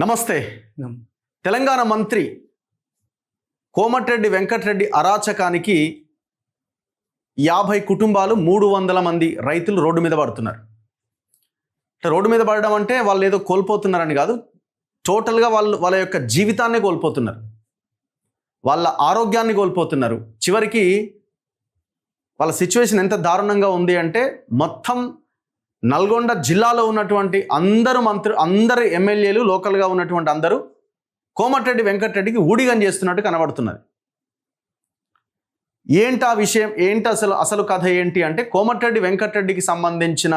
నమస్తే. తెలంగాణ మంత్రి కోమటిరెడ్డి వెంకటరెడ్డి అరాచకానికి 50 కుటుంబాలు 300 మంది రైతులు రోడ్డు మీద పడుతున్నారు. రోడ్డు మీద పడడం అంటే వాళ్ళు ఏదో కోల్పోతున్నారని కాదు, టోటల్గా వాళ్ళ యొక్క జీవితాన్ని కోల్పోతున్నారు, వాళ్ళ ఆరోగ్యాన్ని కోల్పోతున్నారు. చివరికి వాళ్ళ సిచ్యువేషన్ ఎంత దారుణంగా ఉంది అంటే మొత్తం నల్గొండ జిల్లాలో ఉన్నటువంటి అందరు ఎమ్మెల్యేలు, లోకల్గా ఉన్నటువంటి అందరూ కోమటిరెడ్డి వెంకటరెడ్డికి ఊడిగం చేస్తున్నట్టు కనబడుతున్నది. ఏంటి ఆ విషయం, ఏంటి అసలు కథ ఏంటి అంటే, కోమటిరెడ్డి వెంకటరెడ్డికి సంబంధించిన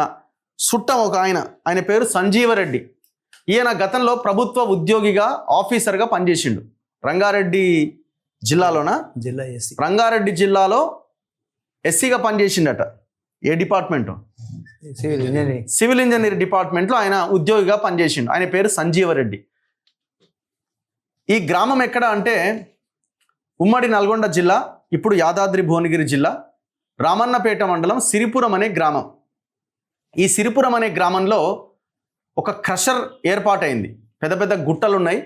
చుట్టం ఒక ఆయన పేరు సంజీవరెడ్డి. ఈయన గతంలో ప్రభుత్వ ఉద్యోగిగా ఆఫీసర్గా పనిచేసిండు. రంగారెడ్డి జిల్లాలో ఎస్సీగా పనిచేసిండట. ఏ డిపార్ట్మెంట్? సివిల్ ఇంజనీర్ డిపార్ట్మెంట్లో ఆయన ఉద్యోగిగా పనిచేసిండు. ఆయన పేరు సంజీవరెడ్డి. ఈ గ్రామం ఎక్కడ అంటే ఉమ్మడి నల్గొండ జిల్లా, ఇప్పుడు యాదాద్రి భువనగిరి జిల్లా, రామన్నపేట మండలం సిరిపురం అనే గ్రామం. ఈ సిరిపురం అనే గ్రామంలో ఒక క్రషర్ ఏర్పాటైంది. పెద్ద పెద్ద గుట్టలు ఉన్నాయి.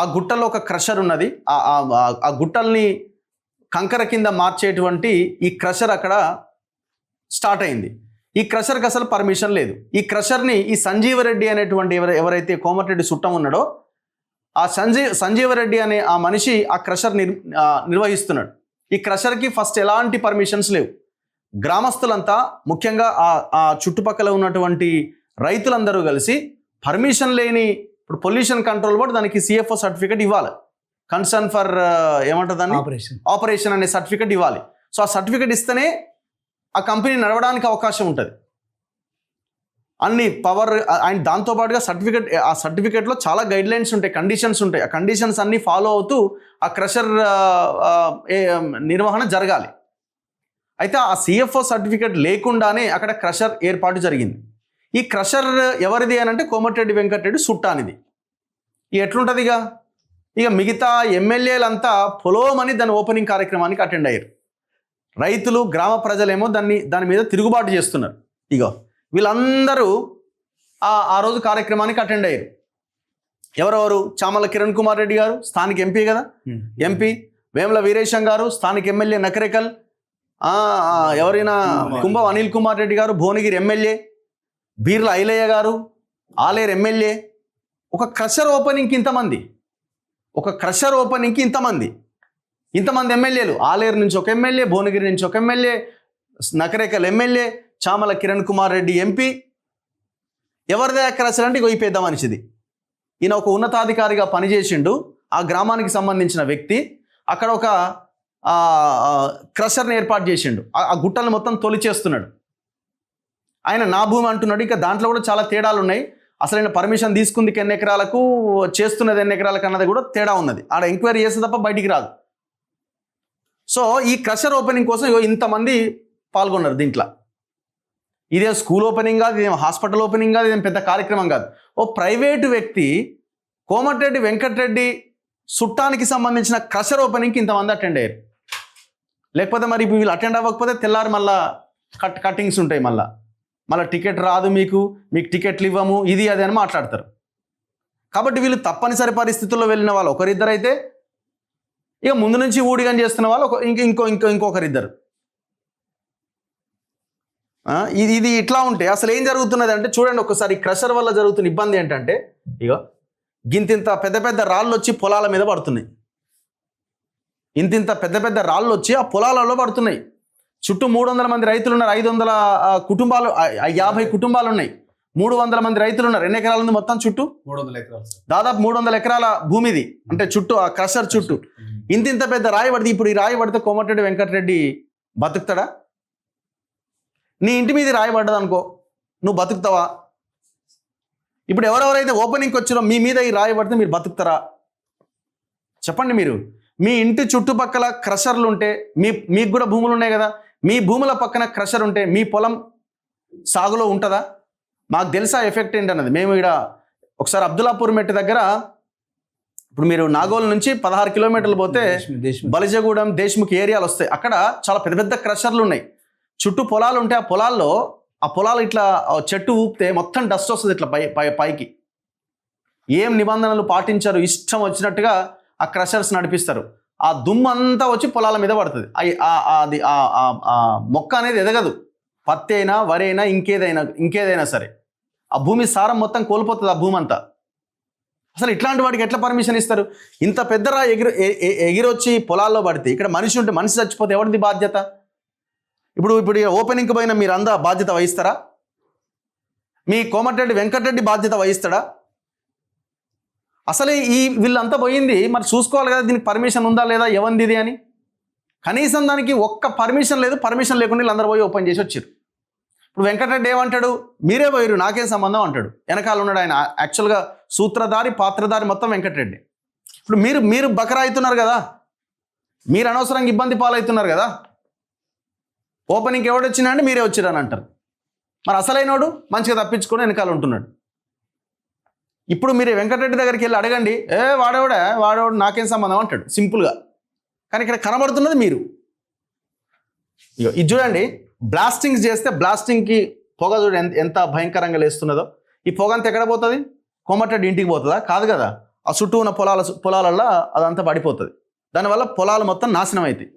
ఆ గుట్టల్లో ఒక క్రషర్ ఉన్నది. ఆ గుట్టల్ని కంకర కింద మార్చేటువంటి ఈ క్రషర్ అక్కడ స్టార్ట్ అయింది. ఈ క్రషర్కి అసలు పర్మిషన్ లేదు. ఈ క్రషర్ని ఈ సంజీవరెడ్డి అనేటువంటి ఎవరైతే కోమటిరెడ్డి చుట్టం ఉన్నాడో ఆ సంజీవరెడ్డి అనే ఆ మనిషి ఆ క్రషర్ నిర్వహిస్తున్నాడు. ఈ క్రషర్కి ఫస్ట్ ఎలాంటి పర్మిషన్స్ లేవు. గ్రామస్తులంతా, ముఖ్యంగా ఆ చుట్టుపక్కల ఉన్నటువంటి రైతులందరూ కలిసి పర్మిషన్ లేని, ఇప్పుడు పొల్యూషన్ కంట్రోల్ బోర్డు దానికి CFO సర్టిఫికేట్ ఇవ్వాలి. కన్సర్న్ ఫర్ ఏమంటారు దాన్ని, ఆపరేషన్ అనే సర్టిఫికేట్ ఇవ్వాలి. సో ఆ సర్టిఫికేట్ ఇస్తేనే ఆ కంపెనీ నడవడానికి అవకాశం ఉంటుంది. అన్ని పవర్ అండ్ దాంతోపాటుగా ఆ సర్టిఫికేట్లో చాలా గైడ్లైన్స్ ఉంటాయి, కండిషన్స్ ఉంటాయి. ఆ కండిషన్స్ అన్నీ ఫాలో అవుతూ ఆ క్రషర్ నిర్వహణ జరగాలి. అయితే ఆ CFO సర్టిఫికేట్ లేకుండానే అక్కడ క్రషర్ ఏర్పాటు జరిగింది. ఈ క్రషర్ ఎవరిది అని అంటే కోమటిరెడ్డి వెంకటరెడ్డి చుట్టానిది. ఎట్లుంటుంది ఇక మిగతా ఎమ్మెల్యేలంతా పొలోమని దాని ఓపెనింగ్ కార్యక్రమానికి అటెండ్ అయ్యారు. రైతులు, గ్రామ ప్రజలేమో దాని మీద తిరుగుబాటు చేస్తున్నారు. వీళ్ళందరూ ఆ రోజు కార్యక్రమానికి అటెండ్ అయ్యారు. ఎవరెవరు? చామల కిరణ్ కుమార్ రెడ్డి గారు, స్థానిక ఎంపీ కదా, ఎంపీ. వేముల వీరేశం గారు, స్థానిక ఎమ్మెల్యే నకరేకల్. ఎవరైనా కుంభం అనిల్ కుమార్ రెడ్డి గారు, భువనగిరి ఎమ్మెల్యే. బీర్ల ఐలయ్య గారు, ఆలేరు ఎమ్మెల్యే. ఒక క్రషర్ ఓపెనింగ్కి ఇంతమంది ఎమ్మెల్యేలు. ఆలేరు నుంచి ఒక ఎమ్మెల్యే, భువనగిరి నుంచి ఒక MLA, Nakrekal MLA, Chamala Kiran Kumar Reddy MP. ఎవరిదే క్రషర్ అంటే ఈ పెద్ద మనిషిది. ఈయన ఒక ఉన్నతాధికారిగా పనిచేసిండు. ఆ గ్రామానికి సంబంధించిన వ్యక్తి అక్కడ ఒక క్రషర్ని ఏర్పాటు చేసిండు. ఆ గుట్టలను మొత్తం తొలిచేస్తున్నాడు. ఆయన నా భూమి అంటున్నాడు. ఇంకా దాంట్లో కూడా చాలా తేడాలు ఉన్నాయి. అసలు ఆయన పర్మిషన్ తీసుకుంది ఎన్ని ఎకరాలకు, చేస్తున్నది ఎన్ని ఎకరాలకు అన్నది కూడా తేడా ఉన్నది. ఆడ ఎంక్వైరీ చేస్తే తప్ప బయటికి రాదు. సో ఈ క్రషర్ ఓపెనింగ్ కోసం ఇంతమంది పాల్గొన్నారు దీంట్లో. ఇదేం స్కూల్ ఓపెనింగ్ కాదు, ఇదేం హాస్పిటల్ ఓపెనింగ్ కాదు, ఇదేం పెద్ద కార్యక్రమం కాదు. ఓ ప్రైవేటు వ్యక్తి కోమటిరెడ్డి వెంకటరెడ్డి చుట్టానికి సంబంధించిన క్రషర్ ఓపెనింగ్కి ఇంతమంది అటెండ్ అయ్యారు. లేకపోతే మరి వీళ్ళు అటెండ్ అవ్వకపోతే తెల్లారి మళ్ళీ కట్టింగ్స్ ఉంటాయి. మళ్ళీ టికెట్ రాదు, మీకు టికెట్లు ఇవ్వము, ఇది అది అని మాట్లాడతారు. కాబట్టి వీళ్ళు తప్పనిసరి పరిస్థితుల్లో వెళ్ళిన వాళ్ళు ఒకరిద్దరు అయితే, ఇక ముందు నుంచి ఊడిగం చేస్తున్న వాళ్ళు ఇంకొకరిద్దరు. ఇది ఇట్లా ఉంటే అసలు ఏం జరుగుతున్నది అంటే, చూడండి ఒకసారి క్రషర్ వల్ల జరుగుతున్న ఇబ్బంది ఏంటంటే, గింతింత పెద్ద పెద్ద రాళ్ళు వచ్చి పొలాల మీద పడుతున్నాయి. ఇంతింత పెద్ద పెద్ద రాళ్ళు వచ్చి ఆ పొలాలలో పడుతున్నాయి. చుట్టూ 300 మంది రైతులు ఉన్నారు. 500 కుటుంబాలు, 50 కుటుంబాలు ఉన్నాయి. 300 మంది రైతులు ఉన్నారు. ఎన్ని ఎకరాలు ఉంది మొత్తం? చుట్టూ 300 ఎకరాలు, దాదాపు 300 ఎకరాల భూమిది. అంటే చుట్టూ ఆ క్రషర్ చుట్టూ ఇంత పెద్ద రాయి పడితే, ఇప్పుడు ఈ రాయి పడితే కోమటిరెడ్డి వెంకటరెడ్డి బతుకుతాడా? నీ ఇంటి మీద రాయి పడ్డది అనుకో, నువ్వు బతుకుతావా? ఇప్పుడు ఎవరెవరైతే ఓపెనింగ్కి వచ్చారో మీ మీద ఈ రాయి పడితే మీరు బతుకుతారా? చెప్పండి. మీరు మీ ఇంటి చుట్టుపక్కల క్రషర్లు ఉంటే, మీకు కూడా భూములు ఉన్నాయి కదా, మీ భూముల పక్కన క్రషర్ ఉంటే మీ పొలం సాగులో ఉంటుందా? మాకు తెలుసా ఎఫెక్ట్ ఏంటన్నది. మేము ఇక్కడ ఒకసారి అబ్దుల్లాపూర్ మెట్టు దగ్గర, ఇప్పుడు మీరు నాగోల్ నుంచి 16 కిలోమీటర్లు పోతే బలిజగూడెం, దేశ్ముఖ్ ఏరియాలు వస్తాయి. అక్కడ చాలా పెద్ద పెద్ద క్రషర్లు ఉన్నాయి. చుట్టూ పొలాలు ఉంటే ఆ పొలాలు ఇట్లా చెట్టు ఊపితే మొత్తం డస్ట్ వస్తుంది ఇట్లా పైకి. ఏం నిబంధనలు పాటించారు, ఇష్టం వచ్చినట్టుగా ఆ క్రషర్స్ నడిపిస్తారు. ఆ దుమ్ము అంతా వచ్చి పొలాల మీద పడుతుంది. అది ఆ మొక్క అనేది ఎదగదు. పత్తి అయినా, వరి అయినా, ఇంకేదైనా సరే ఆ భూమి సారం మొత్తం కోల్పోతుంది. ఆ భూమి అంతా. అసలు ఇట్లాంటి వాటికి ఎట్లా పర్మిషన్ ఇస్తారు? ఇంత పెద్దరా ఎగిరొచ్చి పొలాల్లో పడితే, ఇక్కడ మనిషి ఉంటే, మనిషి చచ్చిపోతే ఎవరిది బాధ్యత? ఇప్పుడు ఓపెనింగ్కి పోయిన మీరు అందా బాధ్యత వహిస్తారా? మీ కోమటిరెడ్డి వెంకటరెడ్డి బాధ్యత వహిస్తాడా? అసలు వీళ్ళంతా పోయింది మరి చూసుకోవాలి కదా, దీనికి పర్మిషన్ ఉందా లేదా, ఎవంది ఇది అని. కనీసం దానికి ఒక్క పర్మిషన్ లేదు. పర్మిషన్ లేకుండా వీళ్ళందరూ పోయి ఓపెన్ చేసి వచ్చారు. ఇప్పుడు వెంకటరెడ్డి ఏమంటాడు? మీరే పోయారు, నాకేం సంబంధం అంటాడు. వెనకాల ఉన్నాడు ఆయన. యాక్చువల్గా సూత్రధారి, పాత్రధారి మొత్తం వెంకటరెడ్డి. ఇప్పుడు మీరు బకరా అవుతున్నారు కదా, మీరు అనవసరంగా ఇబ్బంది పాలవుతున్నారు కదా. ఓపెనింగ్కి ఎవడు వచ్చినా అంటే మీరే వచ్చారని అంటారు. మరి అసలైనోడు మంచిగా తప్పించుకొని వెనకాల ఉంటున్నాడు. ఇప్పుడు మీరు వెంకటరెడ్డి దగ్గరికి వెళ్ళి అడగండి, వాడేవాడు నాకేం సంబంధం అంటాడు సింపుల్గా. కానీ ఇక్కడ కనబడుతున్నది మీరు. ఇది చూడండి, బ్లాస్టింగ్స్ చేస్తే బ్లాస్టింగ్కి పొగ చూడండి ఎంత భయంకరంగా లేస్తున్నదో. ఈ పొగ అంతా ఎక్కడ పోతుంది? కోమటిరెడ్డి ఇంటికి పోతుందా? కాదు కదా. ఆ చుట్టూ ఉన్న పొలాలల్లో అదంతా పడిపోతుంది. దానివల్ల పొలాలు మొత్తం నాశనం అవుతాయి.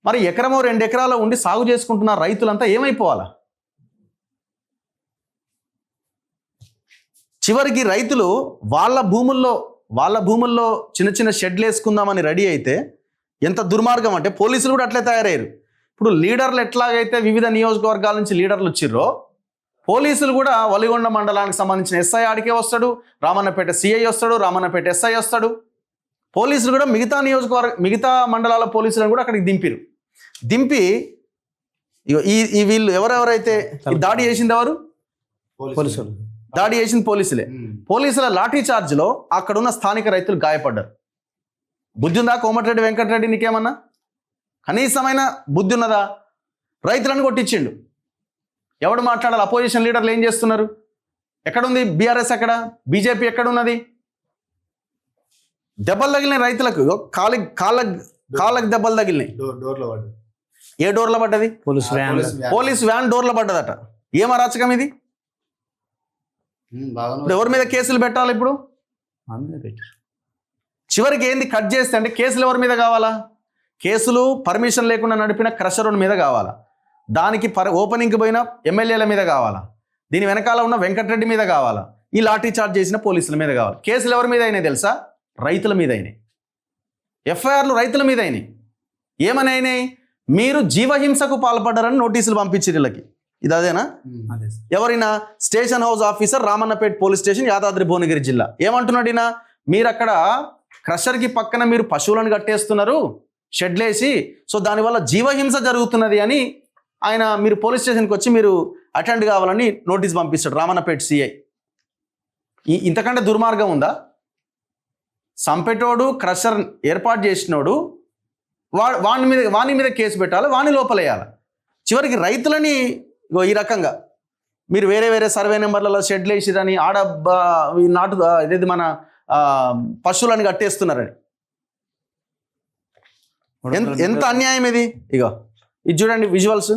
మరి ఎకరమో 2 ఎకరాలు ఉండి సాగు చేసుకుంటున్న రైతులంతా ఏమైపోవాలా? చివరికి రైతులు వాళ్ళ భూముల్లో చిన్న చిన్న షెడ్లు వేసుకుందామని రెడీ అయితే ఎంత దుర్మార్గం అంటే, పోలీసులు కూడా అట్లే తయారయ్యారు. ఇప్పుడు లీడర్లు ఎట్లాగైతే వివిధ నియోజకవర్గాల నుంచి లీడర్లు వచ్చిర్రో, పోలీసులు కూడా వలిగొండ మండలానికి సంబంధించిన ఎస్ఐ ఆడికే వస్తాడు, రామన్నపేట సిఐ వస్తాడు, రామన్నపేట ఎస్ఐ వస్తాడు. పోలీసులు కూడా మిగతా మండలాల పోలీసులను కూడా అక్కడికి దింపి ఈ వీళ్ళు ఎవరెవరైతే దాడి చేసింది ఎవరు? పోలీసులు. దాడి చేసింది పోలీసులే. పోలీసుల లాఠీ చార్జ్లో అక్కడున్న స్థానిక రైతులు గాయపడ్డారు. బుద్ధి ఉందా కోమటిరెడ్డి వెంకటరెడ్డి? నీకేమన్నా కనీసమైన బుద్ధి ఉన్నదా? రైతులను కొట్టించిండు. ఎవడు మాట్లాడాలి? అపోజిషన్ లీడర్లు ఏం చేస్తున్నారు? ఎక్కడుంది బీఆర్ఎస్? ఎక్కడ బీజేపీ? ఎక్కడున్నది? దెబ్బలు తగిలినాయి రైతులకు. కాళ్ళకి దెబ్బలు తగిలినాయి. ఏ డోర్లో పడ్డది? పోలీస్ వ్యాన్ డోర్లో పడ్డదట. ఏం అరాచకం ఇది? ఇప్పుడు ఎవరి మీద కేసులు పెట్టాలి? ఇప్పుడు చివరికి ఏంది కట్ చేస్తే అంటే కేసులు ఎవరి మీద కావాలా? కేసులు పర్మిషన్ లేకుండా నడిపిన క్రషరుని మీద కావాలా? దానికి ఓపెనింగ్కి పోయిన ఎమ్మెల్యేల మీద కావాలా? దీని వెనకాల ఉన్న వెంకటరెడ్డి మీద కావాలా? ఈ లాఠీ చార్జ్ చేసిన పోలీసుల మీద కావాలి? కేసులు ఎవరి మీద అయినాయి తెలుసా? రైతుల మీద అయినాయి. ఎఫ్ఐఆర్లు రైతుల మీద అయినాయి. ఏమని అయినాయి? మీరు జీవహింసకు పాల్పడ్డారని నోటీసులు పంపించారు వీళ్ళకి. ఇది అదేనా? ఎవరైనా station house officer, Ramannapet police station, Yadadri Bhuvanagiri జిల్లా. ఏమంటున్నాడు ఈయన? మీరు అక్కడ క్రషర్కి పక్కన మీరు పశువులను కట్టేస్తున్నారు షెడ్లేసి, సో దానివల్ల జీవహింస జరుగుతున్నది అని ఆయన మీరు పోలీస్ స్టేషన్కి వచ్చి మీరు అటెండ్ కావాలని నోటీస్ పంపిస్తాడు రామన్నపేట సిఐ. ఇంతకంటే దుర్మార్గం ఉందా? సంపెటోడు క్రషర్ ఏర్పాటు చేసినోడు వాని మీద కేసు పెట్టాలి, వాని లోపలేయాలి. చివరికి రైతులని ఈ రకంగా మీరు వేరే సర్వే నెంబర్లలో షెడ్లు వేసిరని ఇదేది మన పశువులని కట్టేస్తున్నారని. ఎంత అన్యాయం ఇది! ఇగో ఇది చూడండి విజువల్స్.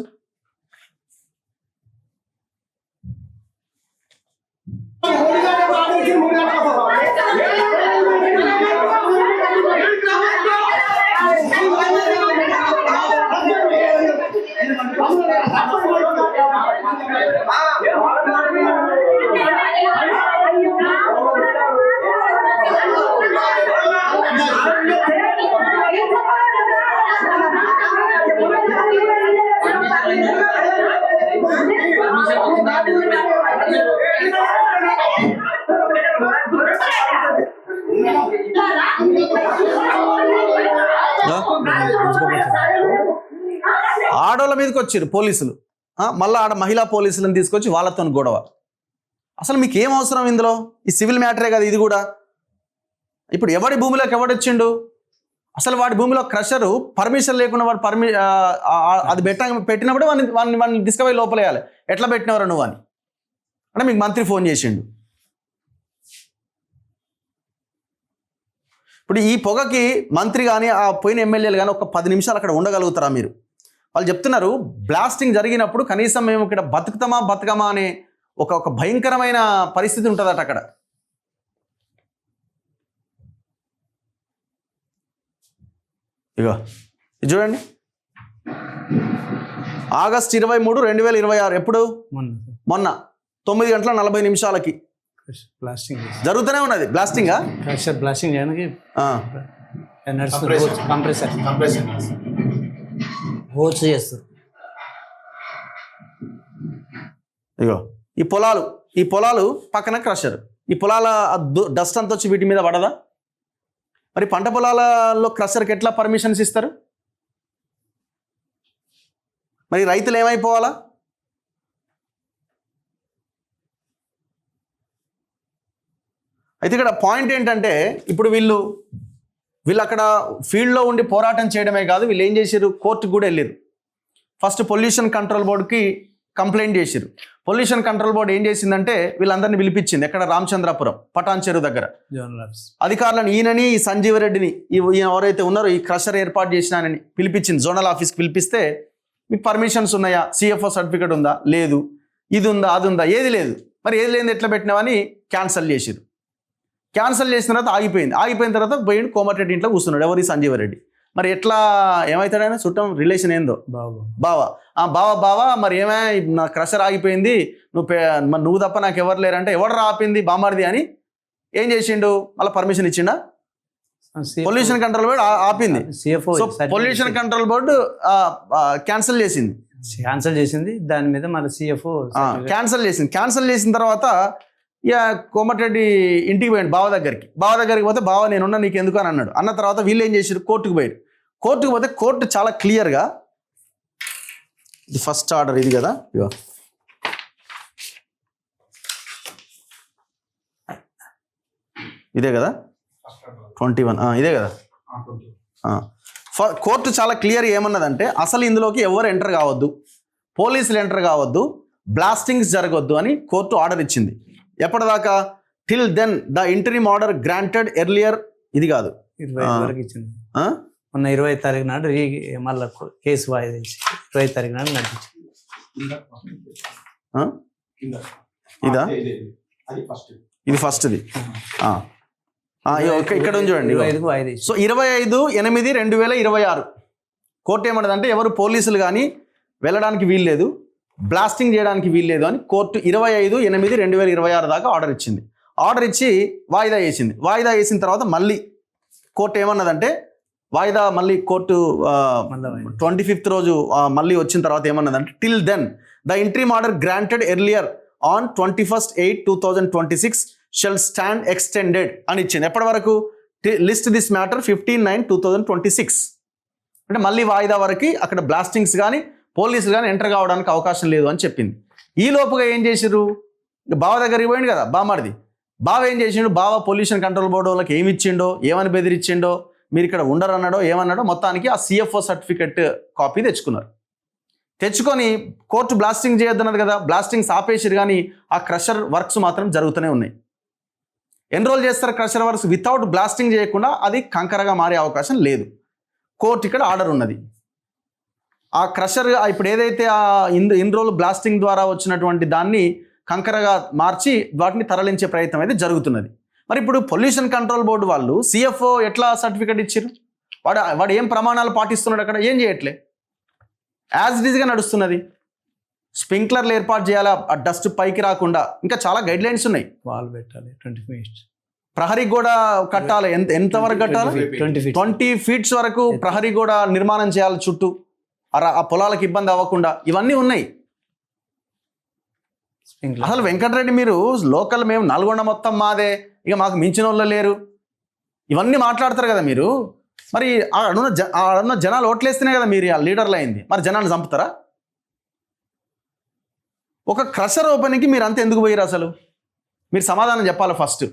ఆడోళ్ళ మీదకి వచ్చారు పోలీసులు, మళ్ళీ ఆడ మహిళా పోలీసులను తీసుకొచ్చి వాళ్ళతో గొడవ. అసలు మీకు ఏం అవసరం ఇందులో? ఈ సివిల్ మ్యాటరే కదా ఇది కూడా. ఇప్పుడు ఎవడి భూమిలోకి ఎవడొచ్చిండు? అసలు వాడి భూమిలో క్రషరు పర్మిషన్ లేకుండా వాడు అది పెట్టినప్పుడు వాడిని తీసుకుపోయి లోపలేయాలి. ఎట్లా పెట్టినవరు నువ్వు అని అంటే మీకు మంత్రి ఫోన్ చేసిండు. ఇప్పుడు ఈ పొగకి మంత్రి కానీ ఆ పోయిన ఎమ్మెల్యేలు కానీ ఒక 10 నిమిషాలు అక్కడ ఉండగలుగుతారా మీరు? వాళ్ళు చెప్తున్నారు బ్లాస్టింగ్ జరిగినప్పుడు కనీసం మేము ఇక్కడ బతుకమా అనే ఒక భయంకరమైన పరిస్థితి ఉంటుందట అక్కడ. ఇగో ఇది చూడండి, ఆగస్ట్ 23, 2026. ఎప్పుడు? మొన్న 9:40 బ్లాస్టింగ్ జరుగుతూనే ఉన్నది. బ్లాస్టింగా బ్లాస్టింగ్ చేయడానికి హోల్స్ చేస్తారు. ఇగో ఈ పొలాలు పక్కన క్రషర్. ఈ పొలాల డస్ట్ అంతా వచ్చి వీటి మీద పడదా? మరి పంట పొలాలలో క్రషర్కి ఎట్లా పర్మిషన్స్ ఇస్తారు? మరి రైతులు ఏమైపోవాలా? అయితే ఇక్కడ పాయింట్ ఏంటంటే, ఇప్పుడు వీళ్ళు అక్కడ ఫీల్డ్లో ఉండి పోరాటం చేయడమే కాదు, వీళ్ళు ఏం చేశారు, కోర్టుకు కూడా వెళ్ళారు. ఫస్ట్ పొల్యూషన్ కంట్రోల్ బోర్డుకి కంప్లైంట్ చేశారు. పొల్యూషన్ కంట్రోల్ బోర్డు ఏం చేసిందంటే వీళ్ళందరినీ పిలిపించింది. ఎక్కడ? రామచంద్రాపురం పటాన్ చెరువు దగ్గర అధికారులను, ఈయనని, ఈ సంజీవరెడ్డిని, ఈయన ఎవరైతే ఉన్నారో ఈ క్రషర్ ఏర్పాటు చేసినానని పిలిపించింది. జోనల్ ఆఫీస్కి పిలిపిస్తే మీకు పర్మిషన్స్ ఉన్నాయా, సిఎఫ్ఓ సర్టిఫికేట్ ఉందా, లేదు, ఇది ఉందా, అది ఉందా, ఏది లేదు. మరి ఏది లేని ఎట్లా పెట్టినావని క్యాన్సల్ చేసిరు. క్యాన్సల్ చేసిన తర్వాత ఆగిపోయిన తర్వాత పోయి కోమటిరెడ్డి ఇంట్లో కూర్చున్నాడు. ఎవరి? సంజీవరెడ్డి. మరి ఎట్లా ఏమవుతాడైనా చుట్టం రిలేషన్ ఏందో బావా మరి నా క్రషర్ ఆగిపోయింది, నువ్వు తప్ప నాకు ఎవరు లేరంటే, ఎవరు ఆపింది? బామార్ది అని ఏం చేసిండు, మళ్ళీ పర్మిషన్ ఇచ్చిండా? పొల్యూషన్ కంట్రోల్ బోర్డు ఆపింది. So pollution control board cancel చేసింది. దాని మీద మళ్ళీ సిఎఫ్ఓ క్యాన్సల్ చేసిన తర్వాత ఇక కోమటిరెడ్డి ఇంటికి పోయాడు బావ దగ్గరికి పోతే, బావ నేనున్నా నీకు ఎందుకు అని అన్నాడు. అన్న తర్వాత వీళ్ళు ఏం చేశారు, కోర్టుకు పోతే కోర్టు చాలా క్లియర్గా, ఇది ఫస్ట్ ఆర్డర్ ఇది కదా, ఇదే కదా 21, ఇదే కదా. కోర్టు చాలా క్లియర్ ఏమన్నదంటే, అసలు ఇందులోకి ఎవరు ఎంటర్ కావద్దు, పోలీసులు ఎంటర్ కావద్దు, బ్లాస్టింగ్స్ జరగొద్దు అని కోర్టు ఆర్డర్ ఇచ్చింది. ఎప్పటిదాకా? Till then the interim order granted earlier. ఇది కాదు, 20 వరకు ఇచ్చింది. మొన్న 20 తారీఖు నాడు మళ్ళీ కేసు వాయిదా 20 తారీఖు నాడు నడిపించింది. ఇదా? ఇది ఫస్ట్ది. ఇక్కడ ఉంది చూడండి. సో 25/8/2026 కోర్టు ఏమన్నదంటే, ఎవరు పోలీసులు కానీ వెళ్ళడానికి వీల్లేదు, బ్లాస్టింగ్ చేయడానికి వీల్లేదు అని కోర్టు 25/8/2026 దాకా ఆర్డర్ ఇచ్చింది. ఆర్డర్ ఇచ్చి వాయిదా వేసిన తర్వాత మళ్ళీ కోర్టు ఏమన్నదంటే, మళ్ళీ కోర్టు 25th రోజు మళ్ళీ వచ్చిన తర్వాత ఏమన్నదంటే, till then the interim order granted earlier on 21/8/2026 shall stand extended అని ఇచ్చింది. ఎప్పటి వరకు? List this matter 15/9/2026. అంటే మళ్ళీ వాయిదా వరకు అక్కడ బ్లాస్టింగ్స్ కానీ పోలీసులు కానీ ఎంటర్ కావడానికి అవకాశం లేదు అని చెప్పింది. ఈ లోపుగా ఏం చేసిరు, బావ దగ్గరికి పోయిండు కదా బామ్మడిది. బావ ఏం చేసిండు, బావ పొల్యూషన్ కంట్రోల్ బోర్డు వాళ్ళకి ఏమి ఇచ్చిండో, ఏమని బెదిరించిండో, మీరు ఇక్కడ ఉండరన్నాడో ఏమన్నాడో, మొత్తానికి ఆ సిఎఫ్ఓ సర్టిఫికెట్ కాపీ తెచ్చుకొని కోర్టు బ్లాస్టింగ్ చేయొద్దన్నది కదా, బ్లాస్టింగ్స్ ఆపేసిరు. కానీ ఆ క్రషర్ వర్క్స్ మాత్రం జరుగుతూనే ఉన్నాయి. ఎన్రోల్ చేస్తారు క్రషర్ వర్క్స్. వితౌట్ బ్లాస్టింగ్ చేయకుండా అది కంకరగా మారే అవకాశం లేదు. కోర్టు ఇక్కడ ఆర్డర్ ఉన్నది. ఆ క్రషర్ ఇప్పుడు ఏదైతే ఆ ఇన్రోల్ బ్లాస్టింగ్ ద్వారా వచ్చినటువంటి దాన్ని కంకరగా మార్చి వాటిని తరలించే ప్రయత్నం అయితే జరుగుతున్నది. మరి ఇప్పుడు పొల్యూషన్ కంట్రోల్ బోర్డు వాళ్ళు సిఎఫ్ఓ ఎట్లా సర్టిఫికేట్ ఇచ్చారు? వాడు ఏం ప్రమాణాలు పాటిస్తున్నాడు? అక్కడ ఏం చేయట్లే, యాజ్ ఇట్ ఈజ్గా నడుస్తున్నది. స్ప్రింక్లర్లు ఏర్పాటు చేయాలా, ఆ డస్ట్ పైకి రాకుండా. ఇంకా చాలా గైడ్ లైన్స్ ఉన్నాయి. వాల్ పెట్టాలి, 20 feet ప్రహరీ గోడ కట్టాలి. ఎంతవరకు కట్టాలి? 20 feet వరకు ప్రహరీ గోడ నిర్మాణం చేయాలి చుట్టూ, ఆ పొలాలకు ఇబ్బంది అవ్వకుండా. ఇవన్నీ ఉన్నాయి. అసలు వెంకటరెడ్డి మీరు లోకల్, మేము నల్గొండ మొత్తం మాదే, ఇక మాకు మించిన వాళ్ళు లేరు, ఇవన్నీ మాట్లాడతారు కదా మీరు. మరి ఆడున్న జనాలు ఓట్లేస్తేనే కదా మీరు లీడర్లు అయింది. మరి జనాన్ని చంపుతారా? ఒక క్రషర్ ఓపెనింగ్కి మీరు అంతా ఎందుకు పోయారు? అసలు మీరు సమాధానం చెప్పాలి ఫస్ట్.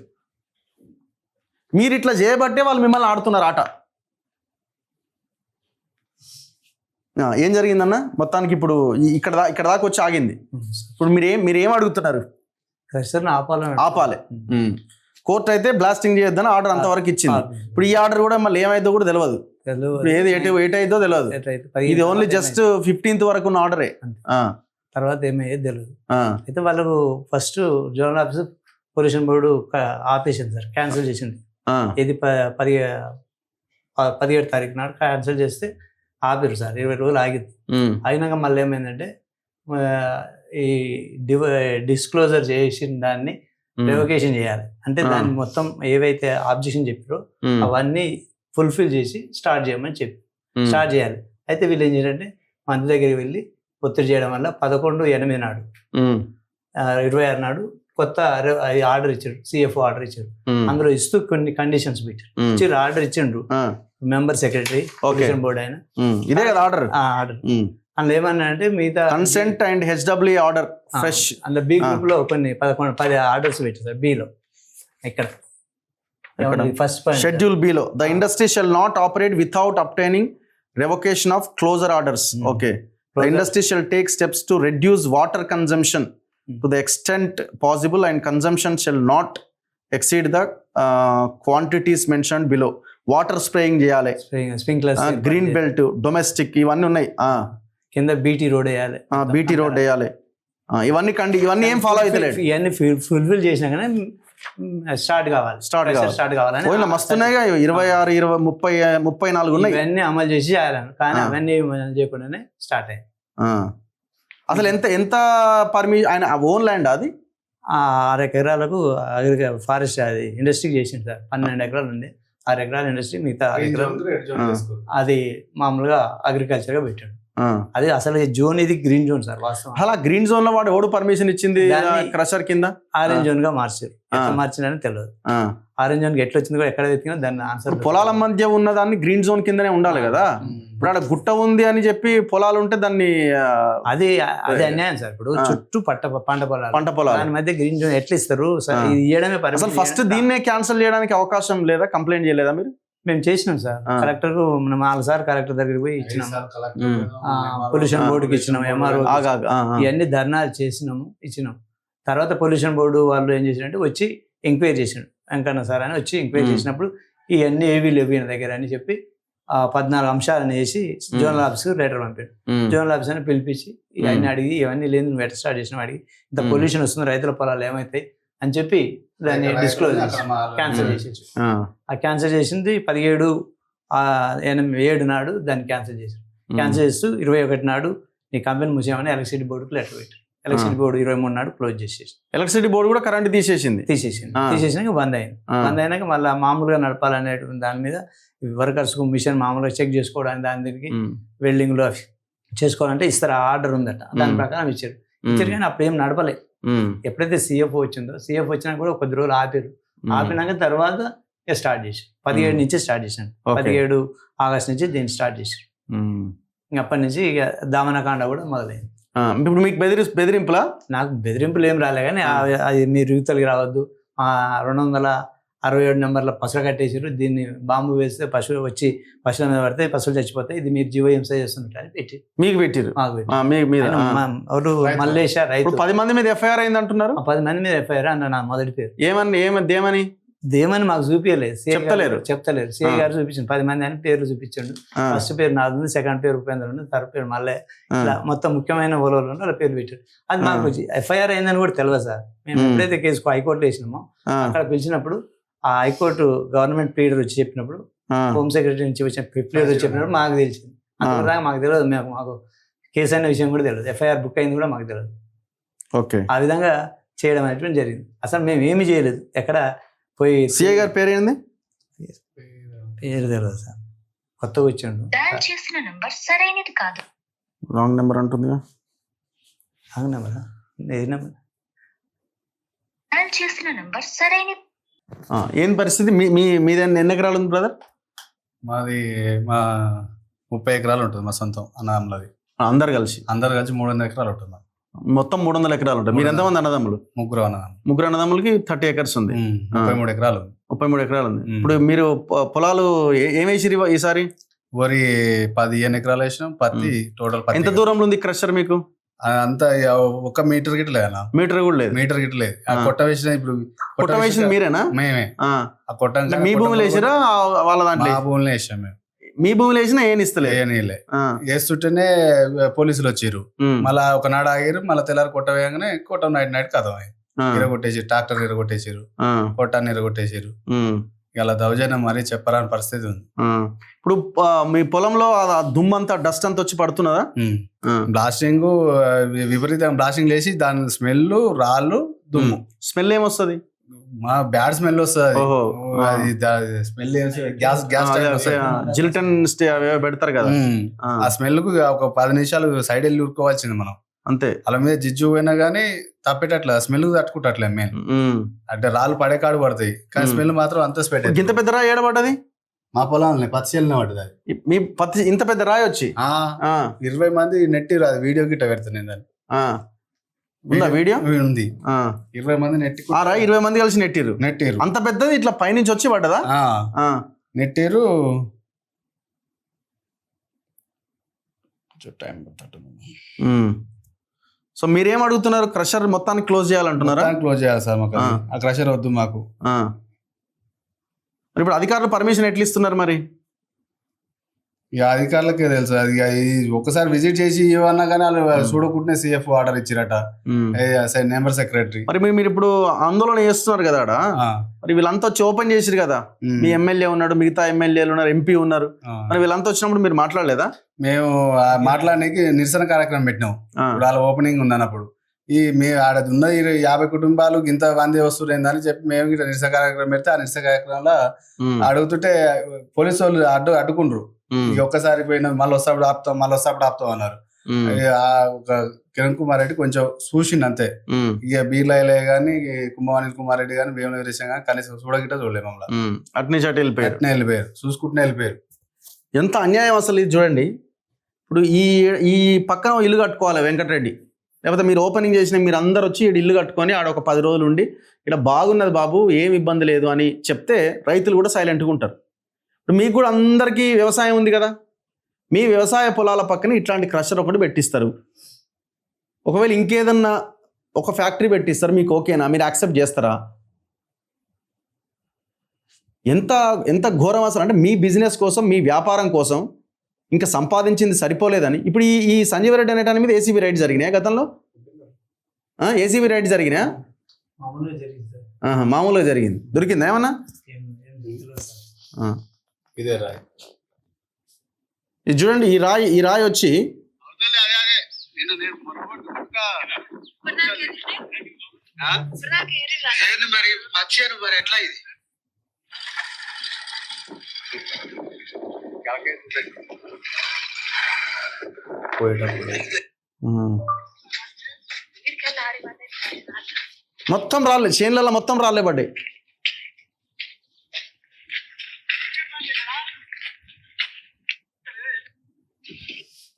మీరు ఇట్లా చేయబట్టే వాళ్ళు మిమ్మల్ని ఆడుతున్నారు ఆట. ఏం జరిగిందన్న మొత్తానికి? ఇప్పుడు ఇక్కడ దాకా వచ్చి ఆగింది. ఇప్పుడు మీరేం అడుగుతున్నారు? క్రషర్ని ఆపాలి. కోర్టు అయితే బ్లాస్టింగ్ చేయొద్దని ఆర్డర్ అంతవరకు ఇచ్చింది. ఇప్పుడు ఈ ఆర్డర్ కూడా మళ్ళీ ఏమైందో కూడా తెలియదు, ఏది ఎటైదో తెలియదు. ఇది ఓన్లీ జస్ట్ 15th వరకు ఉన్న ఆర్డరే. తర్వాత ఏమయ్యేది తెలియదు. అయితే వాళ్ళకు first zonal office pollution board ఆపేసింది సార్, క్యాన్సిల్ చేసింది. ఇది 17 తారీఖు నాడు క్యాన్సిల్ చేస్తే ఆపిరు సార్, 20 రోజులు ఆగింది. అయినాక మళ్ళీ ఏమైందంటే ఈ డిస్క్లోజర్ చేసిన దాన్ని రివకేషన్ చేయాలి. అంటే దాన్ని మొత్తం ఏవైతే ఆబ్జెక్షన్ చెప్పారో అవన్నీ ఫుల్ఫిల్ చేసి స్టార్ట్ చేయమని స్టార్ట్ చేయాలి. అయితే వీళ్ళు ఏం చేయాలంటే మంత్రి దగ్గరికి వెళ్ళి ఒత్తిడి చేయడం వల్ల 11/8 నాడు 26 నాడు కొత్త ఆర్డర్ ఇచ్చాడు, CFO ఆర్డర్ ఇచ్చాడు. అందులో ఇస్తూ కొన్ని కండిషన్స్ పెట్టారు. ఆర్డర్ ఇచ్చిండ్రు మెంబర్ సెక్రటరీ బోర్డు ఆయన, ఇదే కదా ఆర్డర్. అందులో ఏమన్నా అంటే మిగతా consent and HW order fresh అందులో B గ్రూప్ లో కొన్ని 10 ఆర్డర్స్ పెట్టారు సార్. B లో ఇక్కడ ఫస్ట్ షెడ్యూల్ B లో the industry shall not operate without obtaining revocation of closure orders. Okay. The industry shall take steps to reduce water consumption to the extent possible and consumption shall not exceed the quantities mentioned below. Water spraying చేయాలి, sprinklers, green belt, domestic ఇవన్నీ ఉన్నాయి. కింద BT road వేయాలి, BT road వేయాలి. ఇవన్నీ ఏం follow అయితే లేదు. ఇవన్నీ ఫుల్ఫిల్ చేసినా కానీ స్టార్ట్ కావాలి. మస్తున్నాయిగా 26, 20, 30, 34 ఉన్నాయి. ఇవన్నీ అమలు చేసి చేయాలని, కానీ అవన్నీ చేయకుండానే స్టార్ట్ అయ్యాయి. అసలు ఎంత పర్మిషన్ ఆయన ఓన్ ల్యాండ్ అది 6 ఎకరాలకు ఫారెస్ట్ అది ఇండస్ట్రీకి చేసింది సార్. 12 ఎకరాలు ఉంది, 6 ఎకరాల ఇండస్ట్రీ, మిగతా 6 ఎకరాలు అది మామూలుగా అగ్రికల్చర్ గా పెట్టాడు. అది అసలు జోన్ ఇది గ్రీన్ జోన్ సార్ వాస్తవం. అలా గ్రీన్ జోన్ లో వాడు ఎవడు పర్మిషన్ ఇచ్చింది క్రషర్ కింద? ఆరెంజ్ జోన్ గా మార్చారు. మార్చిందని తెలియదు. ఆరెంజ్ జోన్ కి ఎట్లా వచ్చింది కూడా ఎక్కడ వెతికినా దాన్ని ఆన్సర్. పొలాల మధ్య ఉన్న దాన్ని గ్రీన్ జోన్ కిందనే ఉండాలి కదా. ఇప్పుడు అక్కడ గుట్ట ఉంది అని చెప్పి పొలాలు ఉంటే దాన్ని అది అన్యాయం సార్. ఇప్పుడు చుట్టూ పంట పొలాలు దాని మధ్య గ్రీన్ జోన్ ఎట్లా ఇస్తారు? ఇవ్వడమే అసలు ఫస్ట్ దీన్నే క్యాన్సిల్ చేయడానికి అవకాశం లేదా? కంప్లైంట్ చేయలేదా మీరు? మేము చేసినాం సార్. కలెక్టర్ కు 4 సార్లు కలెక్టర్ దగ్గరికి పోయి ఇచ్చినాం, పొల్యూషన్ బోర్డుకి ఇచ్చినాం, MRO ఇవన్నీ ధర్నాలు ఇచ్చినాం. తర్వాత పొల్యూషన్ బోర్డు వాళ్ళు ఏం చేసినట్టు వచ్చి ఎంక్వైరీ చేసినాడు, వెంకన్న సార్ అని వచ్చి ఎంక్వైరీ చేసినప్పుడు ఇవన్నీ ఏవీ లేవు ఈయన దగ్గర అని చెప్పి 14 అంశాలను వేసి జోనల్ ఆఫీస్కి లెటర్ పంపాడు. జోనల్ ఆఫీస్ అని పిలిపించి ఇవన్నీ అడిగి ఇవన్నీ లేదు నువ్వు ఎట్లా స్టార్ట్ చేసినావు అడిగి, ఇంత పొల్యూషన్ వస్తుంది రైతుల పొలాలు ఏమవుతాయి అని చెప్పి దాన్ని డిస్క్లోజ్ చేసి క్యాన్సిల్ చేసేసి, ఆ క్యాన్సిల్ చేసింది 17/7 నాడు దాన్ని క్యాన్సిల్ చేశారు. క్యాన్సిల్ చేస్తూ 21 నాడు నీ కంపెనీ మూసేయమని ఎలక్ట్రిసిటీ బోర్డుకి లెటర్ పెట్టారు. ఎలక్ట్రిసిటీ బోర్డు 23 నాడు క్లోజ్ చేసేసి, ఎలక్ట్రిసిటీ బోర్డు కూడా కరెంట్ తీసేసినాక బంద్ అయినాక మళ్ళీ మామూలుగా నడపాలనే దాని మీద వర్కర్స్ కు మిషన్ మామూలుగా చెక్ చేసుకోవడానికి దాని దగ్గరికి వెల్డింగ్ లో చేసుకోవాలంటే ఇస్తారు, ఆర్డర్ ఉందట, దాని ప్రకారం ఇచ్చారు. కానీ అప్పుడు ఏం నడపలే. ఎప్పుడైతే CFO వచ్చిందో, CFO వచ్చినా కూడా కొద్ది రోజులు ఆపినాక తర్వాత స్టార్ట్ చేశారు. 17 నుంచి స్టార్ట్ చేశాను. 17 ఆగస్టు నుంచి దీన్ని స్టార్ట్ చేశారు. అప్పటి నుంచి ఇక దామనకాండ కూడా మొదలైంది. ఇప్పుడు మీకు బెదిరింపులా? నాకు బెదిరింపులు ఏం రాలే, కానీ అది మీరు యువతలకి రావద్దు, 267 నెంబర్ల పసులు కట్టేసారు, దీన్ని బాంబు వేస్తే పశువులు వచ్చి పశువుల మీద పడితే పశువులు చచ్చిపోతాయి, ఇది మీరు జీవహింస చేస్తున్నట్టు పెట్టి మీకు పెట్టారు. ఎవరు మల్లేష రైతు 10 మంది మీద FIR అయింది అంటున్నారు. 10 మంది మీద FIR అన్న నా మొదటి పేరు. దేమని మాకు చూపించలేదు, చెప్తలేరు. CA గారు చూపించండి 10 మంది అని పేర్లు చూపించండు. ఫస్ట్ పేరు నాది ఉంది, సెకండ్ పేరు ఉపేంద్ర ఉంది, థర్డ్ పేరు మళ్ళీ ఇట్లా మొత్తం ముఖ్యమైన ఓలవలు వాళ్ళ పేరు పెట్టారు. అది మాకు FIR అయిందని కూడా తెలియదు సార్. మేము ఎప్పుడైతే కేసుకు హైకోర్టు వేసినామో అక్కడ పిలిచినప్పుడు ఆ హైకోర్టు గవర్నమెంట్ ప్లీడర్ వచ్చి చెప్పినప్పుడు, హోమ్ సెక్రటరీ నుంచి వచ్చిన ప్లీడర్ వచ్చి చెప్పినప్పుడు మాకు తెలిసింది. అంతదాకా మాకు తెలియదు, మాకు కేసు అనే విషయం కూడా తెలియదు, FIR బుక్ అయింది కూడా మాకు తెలియదు. ఆ విధంగా చేయడం అనేటువంటి జరిగింది. అసలు మేము ఏమి చేయలేదు. ఎక్కడ పోయి CA గారి పేరు ఏంది? పేరు తెలియదు సార్, కొత్తగా వచ్చాడు. రాంగ్ నెంబర్ అంటుంది. రాంగ్ నెంబరా? ఏ నెంబర్? ఏం పరిస్థితి? మీద ఎన్ని ఎకరాలు ఉంది బ్రదర్? మాది 30 ఎకరాలు ఉంటుంది మా సొంతం అన్నదమ్ములది. అందరు కలిసి 300 ఎకరాలు ఉంటుంది. మొత్తం 300 ఎకరాలు ఉంటాయి. మీరు ఎంతమంది అన్నదమ్ములు? ముగ్గురు అన్నదమ్ములకి 30 ఎకర్స్ ఉంది. 33 ఎకరాలు ఉంది. ఇప్పుడు మీరు పొలాలు ఏమేసి ఈసారి? వరి 15 ఎకరాలు వేసినాం. పత్తి టోటల్. ఎంత దూరంలో ఉంది క్రషర్ మీకు? అంతా 1 మీటర్ గిట్ల లేదు. మీటర్ కూడా లేదు. మీటర్ గిట్ల లేదు. కొట్ట వేసిన ఇప్పుడు కొట్ట వేసిన మీరేనా? మేమే. ఆ కొట్ట మీ భూములు వేసిరా వాళ్ళ దాంట్లో? మా భూములు వేసాం మేము. మీ భూములు వేసినా ఏం ఇస్తలే? వేస్తుంటేనే పోలీసులు వచ్చారు. మళ్ళా ఒకనాడు ఆగారు. మళ్ళీ తెల్లారి కొట్ట వేయగానే కొట్ట నైట్ కథం ఇరగొట్టేసారు. ట్రాక్టర్ ఇరగొట్టేసారు, కొట్టాన్ని ఇరగొట్టేసారు. ఇలా దౌర్జన్యం మరీ చెప్పరాని పరిస్థితి ఉంది. ఇప్పుడు మీ పొలంలో ఆ దుమ్మంతా డస్ట్ అంతా వచ్చి పడుతున్నదా? బ్లాస్టింగ్ విపరీతంగా బ్లాస్టింగ్ చేసి దాని స్మెల్, రాళ్ళు, దుమ్ము. స్మెల్ ఏమొస్తుంది? మా బ్యాడ్ స్మెల్ వస్తుంది. ఓహో. అది స్మెల్ గ్యాస్ జిల్టన్ పెడతారు కదా, ఆ స్మెల్ కు ఒక 10 నిమిషాలు సైడ్ వెళ్ళి ఉరుకోవాల్సింది మనం అంతే. అలా మీద జిజ్జు పోయినా గానీ తప్పేటట్ల స్మెల్ తట్టుకుంటట్లే మెయిన్. అంటే రాళ్ళు పడే కాడు పడతాయి కానీ స్మెల్ మాత్రం అంత స్పెట్. ఇంత పెద్ద రాయి ఏడబడ్డది? మా పొలం పత్తి చేలిన పడ్డది అది. మీ పత్తి ఇంత పెద్ద రాయి వచ్చి 20 మంది నెట్టి రాదు. వీడియో గిట్ట పెడతాను నేను దాన్ని. ఉందా వీడియో? ఉంది. 20 మంది నెట్టి ఆ రాయి 20 మంది కలిసి నెట్టిరు. అంత పెద్దది ఇట్లా పైనుంచి వచ్చి పడ్డదా? నెట్టిరు. సో మీరేం అడుగుతున్నారు? క్రషర్ మొత్తాన్ని క్లోజ్ చేయాలంటున్నారా? క్లోజ్ చేయాలి సార్ మాకు. ఆ క్రషర్ వద్దు మాకు. ఇప్పుడు అధికారులు పర్మిషన్ ఎట్లా ఇస్తున్నారు మరి? ఇక అధికారులకే తెలుసు. అది ఒక్కసారి విజిట్ చేసి ఇవన్నా కానీ వాళ్ళు చూడకుండానే CF ఆర్డర్ ఇచ్చిరట, నెంబర్ సెక్రటరీ. మరి మీరు ఇప్పుడు ఆందోళన చేస్తున్నారు కదా ఆడ, మరి వీళ్ళంతా వచ్చి ఓపెన్ చేసిరు కదా, మీ ఎమ్మెల్యే ఉన్నాడు, మిగతా ఎమ్మెల్యేలు ఉన్నారు, MP ఉన్నారు, మరి వీళ్ళంతా వచ్చినప్పుడు మీరు మాట్లాడలేదా? మేము మాట్లాడడానికి నిరసన కార్యక్రమం పెట్టినాం. ఇప్పుడు వాళ్ళ ఓపెనింగ్ ఉందన్నప్పుడు ఆడ ఉన్న 50 కుటుంబాలు ఇంత మంది వస్తుందని చెప్పి మేము నిరసన కార్యక్రమం పెడితే ఆ నిరసన కార్యక్రమంలో అడుగుతుంటే పోలీసు వాళ్ళు అడ్డుకుండ్రు. ఇక ఒక్కసారి పోయినా మళ్ళీ వస్తాప్పుడు ఆపుతాం అన్నారు. ఒక కిరణ్ కుమార్ రెడ్డి కొంచెం చూసిండు అంతే. ఇక బీర్లైలే గానీ కుంభవాణి కుమార్ రెడ్డి గానీ వేముల వీరేశం గానీ కనీసం చూడగిట్ట చూడలేదు మమ్మల్ని. అట్నే వెళ్ళిపోయారు, చూసుకుంటూనే వెళ్ళిపోయారు. ఎంత అన్యాయం అసలు ఇది చూడండి. ఇప్పుడు ఈ పక్కన ఇల్లు కట్టుకోవాలి వెంకటరెడ్డి, లేకపోతే మీరు ఓపెనింగ్ చేసిన మీరు అందరు వచ్చి ఇల్లు కట్టుకొని ఆడ ఒక 10 రోజులు ఉండి ఇక్కడ బాగున్నది బాబు ఏమి ఇబ్బంది లేదు అని చెప్తే రైతులు కూడా సైలెంట్గా ఉంటారు. ఇప్పుడు మీకు కూడా అందరికీ వ్యవసాయం ఉంది కదా, మీ వ్యవసాయ పొలాల పక్కన ఇట్లాంటి క్రషర్ ఒకటి పెట్టిస్తారు. ఒకవేళ ఇంకేదన్నా ఒక ఫ్యాక్టరీ పెట్టిస్తారు, మీకు ఓకేనా? మీరు యాక్సెప్ట్ చేస్తారా? ఎంత ఘోరం అసలు. అంటే మీ బిజినెస్ కోసం, మీ వ్యాపారం కోసం ఇంకా సంపాదించింది సరిపోలేదని ఇప్పుడు ఈ సంజీవరెడ్డి అనేటాని మీద ACB రైడ్ జరిగినాయా గతంలో? ACB రైడ్ జరిగినా? మామూలుగా జరిగింది. దొరికిందా ఏమన్నా? ఇదే రాయి. ఇది చూడండి, ఈ రాయి వచ్చి మరి పచ్చేరు మరి ఎట్లా ఇది మొత్తం రాలే, చేన్లలో మొత్తం రాలే పడ్డాయి.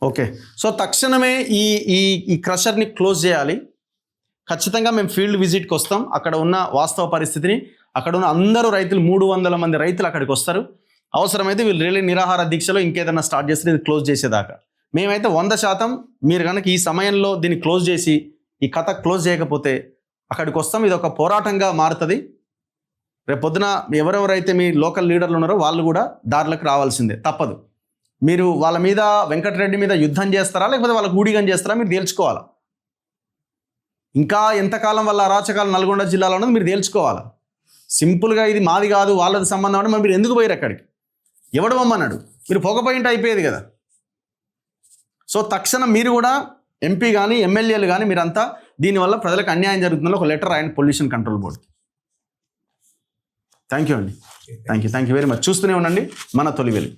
ఓకే, సో తక్షణమే ఈ క్రషర్ని క్లోజ్ చేయాలి. ఖచ్చితంగా మేము ఫీల్డ్ విజిట్కి వస్తాం, అక్కడ ఉన్న వాస్తవ పరిస్థితిని, అక్కడ ఉన్న అందరూ రైతులు 300 మంది రైతులు అక్కడికి వస్తారు. అవసరమైతే వీళ్ళు రియల్లీ నిరాహార దీక్షలో ఇంకేదైనా స్టార్ట్ చేస్తే ఇది క్లోజ్ చేసేదాకా మేమైతే 100% మీరు కనుక ఈ సమయంలో దీన్ని క్లోజ్ చేసి ఈ కథ క్లోజ్ చేయకపోతే అక్కడికి వస్తాం. ఇది ఒక పోరాటంగా మారుతుంది. రేపు పొద్దున ఎవరెవరైతే మీ లోకల్ లీడర్లు ఉన్నారో వాళ్ళు కూడా దారిలోకి రావాల్సిందే, తప్పదు. మీరు వాళ్ళ మీద, వెంకటరెడ్డి మీద యుద్ధం చేస్తారా లేకపోతే వాళ్ళకు ఊడిగం చేస్తారా మీరు తేల్చుకోవాలా. ఇంకా ఎంతకాలం వాళ్ళ అరాచకాలు నల్గొండ జిల్లాలో ఉన్నది మీరు తేల్చుకోవాలా. సింపుల్గా ఇది మాది కాదు వాళ్ళది సంబంధం అంటే మరి మీరు ఎందుకు పోయారు అక్కడికి? ఎవడు పొమ్మన్నాడు? మీరు పోకపోయింటే అయిపోయేది కదా. సో తక్షణం మీరు కూడా MP కానీ ఎమ్మెల్యేలు కానీ మీరంతా దీనివల్ల ప్రజలకు అన్యాయం జరుగుతుందని ఒక లెటర్ రాయండి పొల్యూషన్ కంట్రోల్ బోర్డుకి. థ్యాంక్ యూ అండి, థ్యాంక్ యూ వెరీ మచ్. చూస్తూనే ఉండండి మన తొలి వెలుగు.